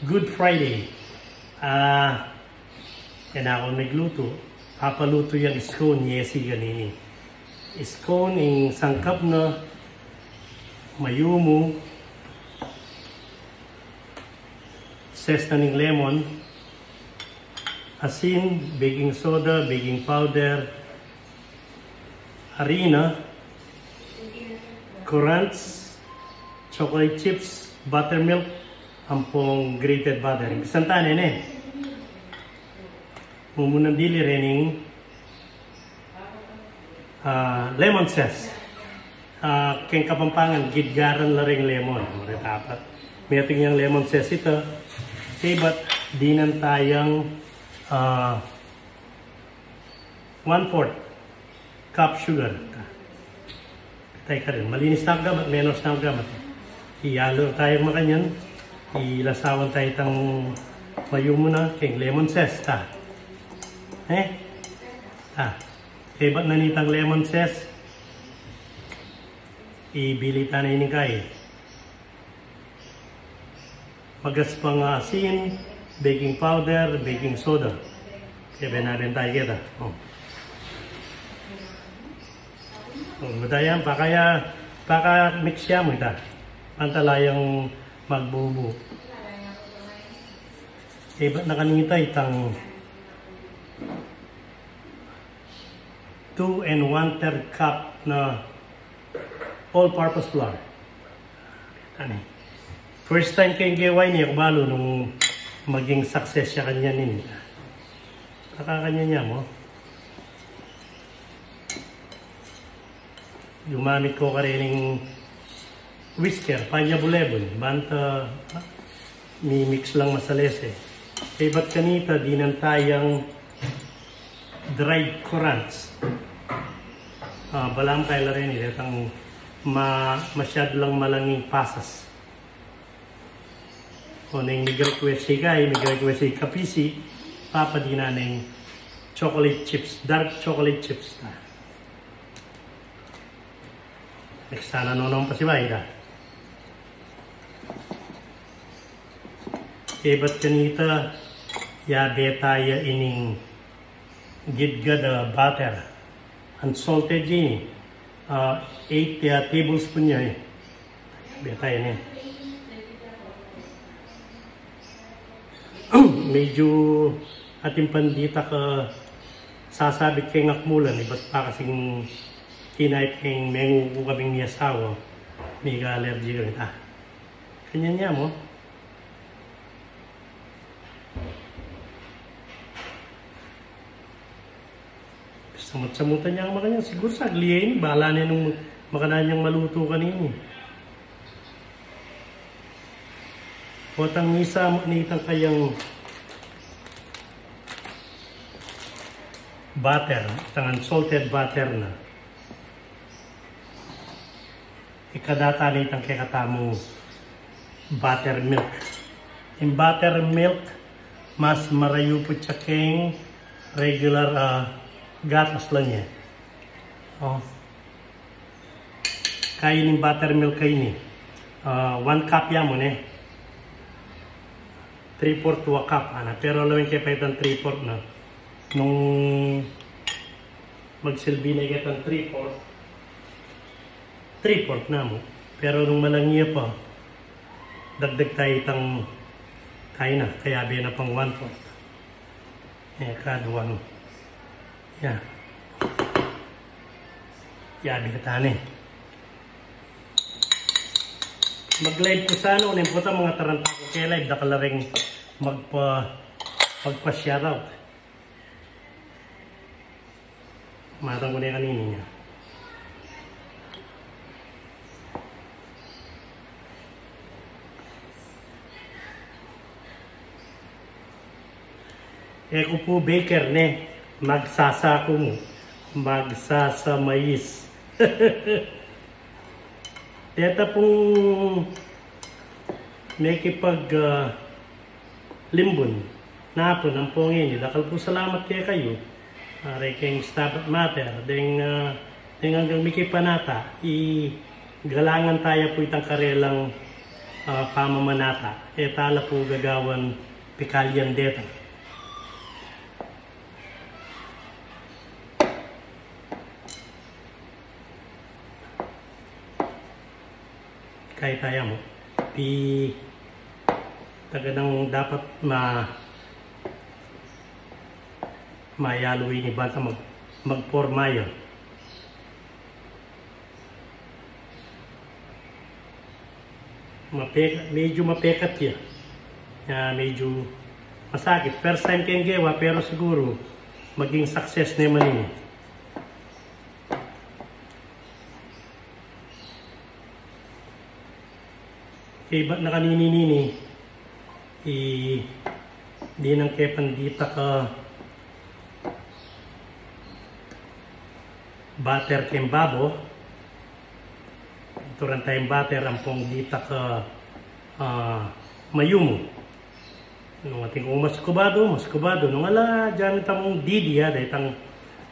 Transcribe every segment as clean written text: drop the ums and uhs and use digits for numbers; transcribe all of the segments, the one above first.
Good Friday. Yan ako nagluto. Papaluto yung scone yesi ganini. Scone yung sangkap na mayumo, ses na ng lemon, asin, baking soda, baking powder, harina, currants, chocolate chips, buttermilk, ampong grated butter. Bisan tanin eh. Mumunang dili rening lemon zest. Keng Kapampangan, gidgaran la ring lemon. Maritapat. Meting yung lemon zest ito. Okay, but dinan tayang 1/4 cup sugar. Tay ka rin. Malinis na gamat, menos na gamat. Iyalo tayo makanyan. Ilasawan tayo itang mayumo na keng lemon zest. Okay, ba't nanitang lemon zest? Ibili tayo na inikay. Magas pang asin, baking powder, baking soda. Kaya benabin tayo kita. Madayan, baka mix siya mo ita. Pantalayang magbubu. Ba't nakanita itang 2 1/3 cup na all-purpose flour. First time kayong gawin niya, kubalo nung maging success siya kanya nini. Nakakanya niya mo. Gumamit ko ka rin whisker, panyabulebon. Banta, mimix lang masalese. Kaya ba't kanita, dinantayang dried currants. Balam kayo rin itang masyad lang malanging pasas. O nang mig-request si Guy, mig-request si Kapisi, papadina ng chocolate chips, dark chocolate chips na. Next sana nonong pa si Baida. Ba't kanita, yabe tayo ining gidgad butter. Unsalted yun 8 tablespoon niya eh. Yabe tayo niya. Medyo ating pandita ka sasabit kay ngakmulan. Ba't pa kasing kinahit kayong menguko kaming ni asawa. May ka-allergy ka rin. Kanya niya mo. Samot-samutan niya ang makanya. Siguro sa agliyain, bahala niya nung makanan niyang maluto kanini. Watang isa nitang kayang butter, itang unsalted butter na. Ikadata nitang kay katamong buttermilk. Yung buttermilk, mas marayo po siya kayong regular gatas lang niya. Kaya yung buttermilk kayo ni. 1 cup yan mo ne. 3/4 to a cup. Pero alam yung kaya pa itang 3/4 na. Nung magsilbi na itang 3/4. 3/4 na mo. Pero nung malangiya pa, dagdag tayo itang kaya na. Kaya biya na pang 1/4. Kaduan. Yeah. Yabi ka tani. Mag-live ko sa ano, po ta mga taranta ko kaya live, nakalaring magpa-shoutout. Matang ko na yung kanini niya. Eko po baker ne, magsasako mo, magsasamais. Teta pong may kipag limbon napon ang pongin. Dakal po salamat kaya kayo. Aray kayong stop at matter. Deng hanggang may kipanata. Galangan tayo po itang karelang pamamanata. Tala po gagawan pikalyan deta. Kahit tayo mo, taganang dapat mayalo ini bata magporma yun. Medyo mapekat yan. Medyo masakit. First time kayong gawa, pero siguro maging success naman ini. Ba't na kanini-nini, di nang kaya pandita ka butter kayong babo, turan tayong butter ang pong dita ka mayumo. Nung ating mas kubado, nung ala, dyan itang didi dahil itang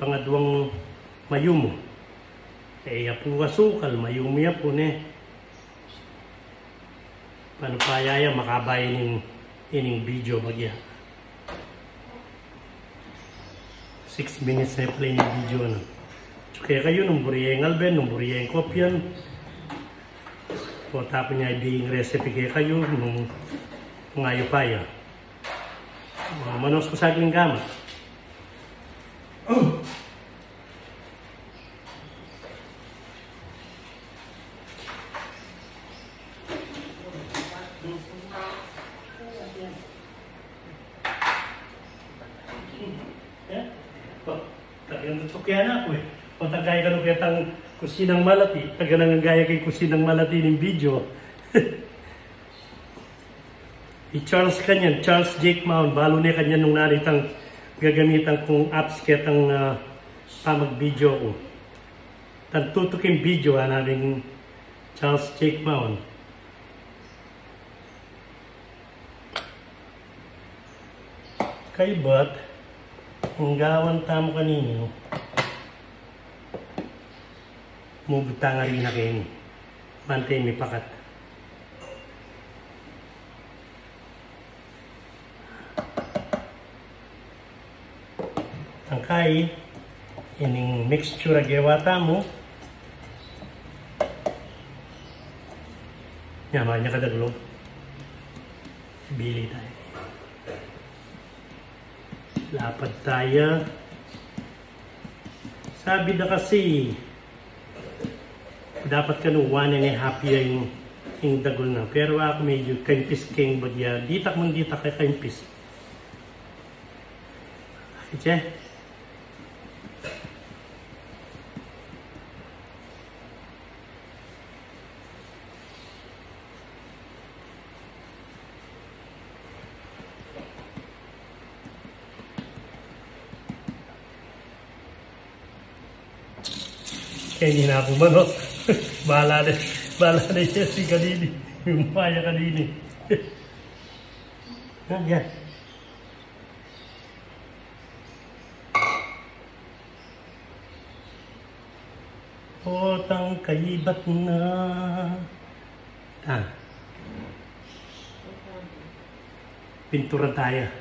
pangadwang mayumo. Apo asukal, mayumo po paano payaya makabayan ining video bagya. 6 minutes na play ng video na. Kaya kayo nung buriyeng alben, nung buriyeng kopyan. O tapon niya ibiging recipe kaya kayo nung ngayo paya. Manos ko sa aking gamit. Tagang tutukyan ako O tagay ka nung kitang kusinang malati. Tagang gaya kay kusinang malati ng video. Charles kanyan, Charles Jake Mount. Balo niya kanyan nung naritang gagamitan kong apps kitang pamag-video ko. Tutukin video namin Charles Jake Mount. Kay Bat, ang gawan tamo kanini, mubuta nga rin na kayo ni. Bantay may pakat. Tangkay, ining mixture agawa tamo. Yaman niya kadaglo. Bili tayo. Lapad tayo. Sabi na kasi, dapat ka nung 1.5 year yung dagol na. Pero ako medyo kaimpis keng bagya. Ditak mong ditak kay kaimpis. Kaya? Kaya hindi na ako manok. Bahala na siya si kanini. Yung maya kanini. Yan. Potang kaibat na. Pinturan tayo.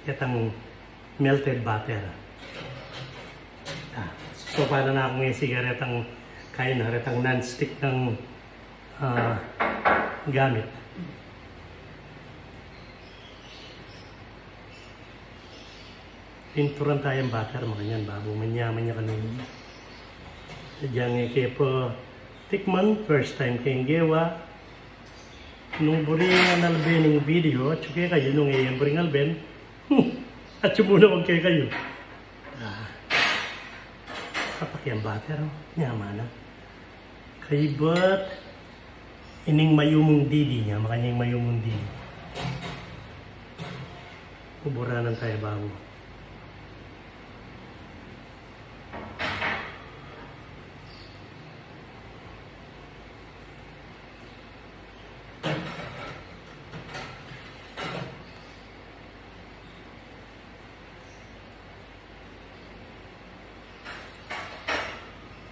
Itang melted butter. So, paano na akong yung sigaretang kaya na, retang non-stick ng gamit. Pinturan tayong butter, makanyan, bago manyaman niya kanina. Diyan kaya po, tikman, first time kayong gawa. Nung buringan alben ng video, at sukay kayo, nung iyang buringan alben, at sumuna wag kayo. Kapakyan butter, nyaman na. Kaibat, ining mayumong didi niya, makanyang mayumong didi. Uburanan tayo bago.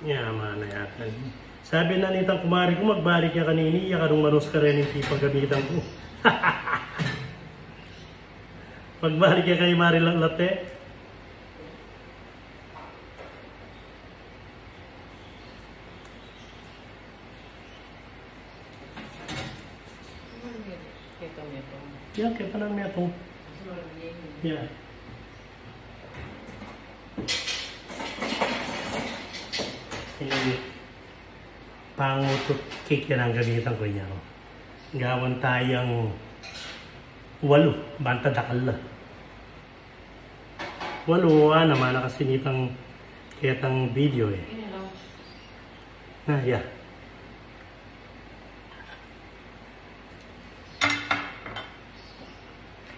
Nyaman na yata. Sabi na nitang kumari ko, magbalik ka kanini, iya ka nung manos ka rin yung pagamitan ko. Magbalik ka kay Mari lang late. Yan, kaya pa lang meto. Yan. Pangutot cake yan ang gamitan ko niya. Gawan tayong 8, banta dakal na. 8 naman nakasinitang kitang video eh. Yeah.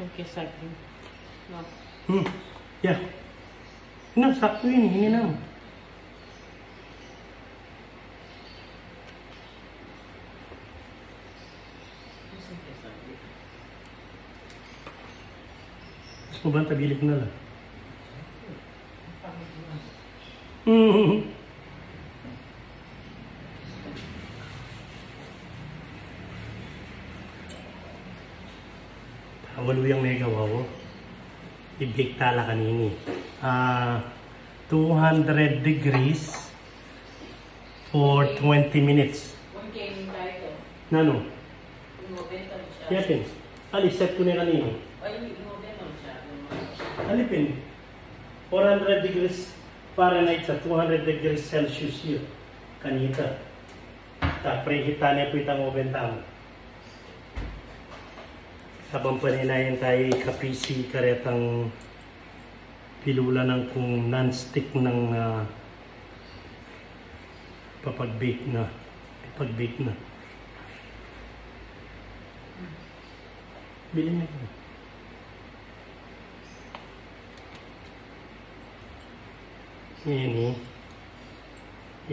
Okay, sakto. No. Yeah. Ina, sakto yun. Hindi naman. Mas mabanta, bilik na lang. Walo yung mega wow. I-bake tala kanini. 200 degrees for 20 minutes. Nano? Yapin. Set ko na kanini. Alipin. 400 degrees Fahrenheit sa 200 degrees Celsius yun. Kanita. Preheat na po itang oven tamo. Habang paninayin tayo kapisi karetang pilula ng kung non-stick ng papag-bake na. Bilhin na ito. Yan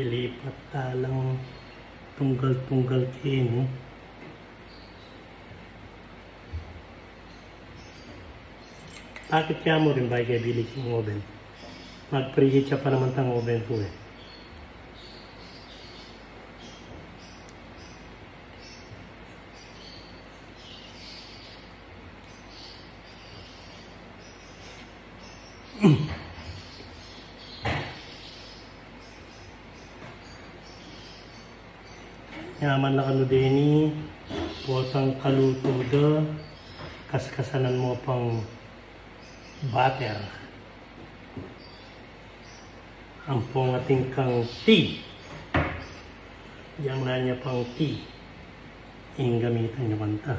ilipat talang tunggal-tunggal kayo. Bakit kaya mo rin ba kaya bilig yung oven? Mag-preheat siya pa naman tang oven ko eh. Yaman lang ano din ni potang kaluto da kaskasanan mo pang butter. Ang pong ating kang tea. Diyan na niya pang tea. Yung gamitan niya kanta.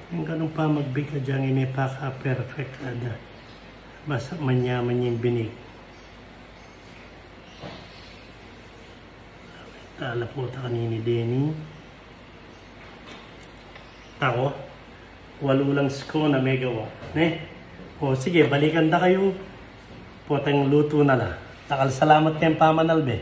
Yung ganun pa mag-bake na dyan, may paka-perfect ada. Basta manyaman yung binig. Tala po ta kanini Denny. Ako, 8 lang sko na may gawa. O sige, balikan na kayo. Potang luto na la. Takal salamat kayong pamanalbe.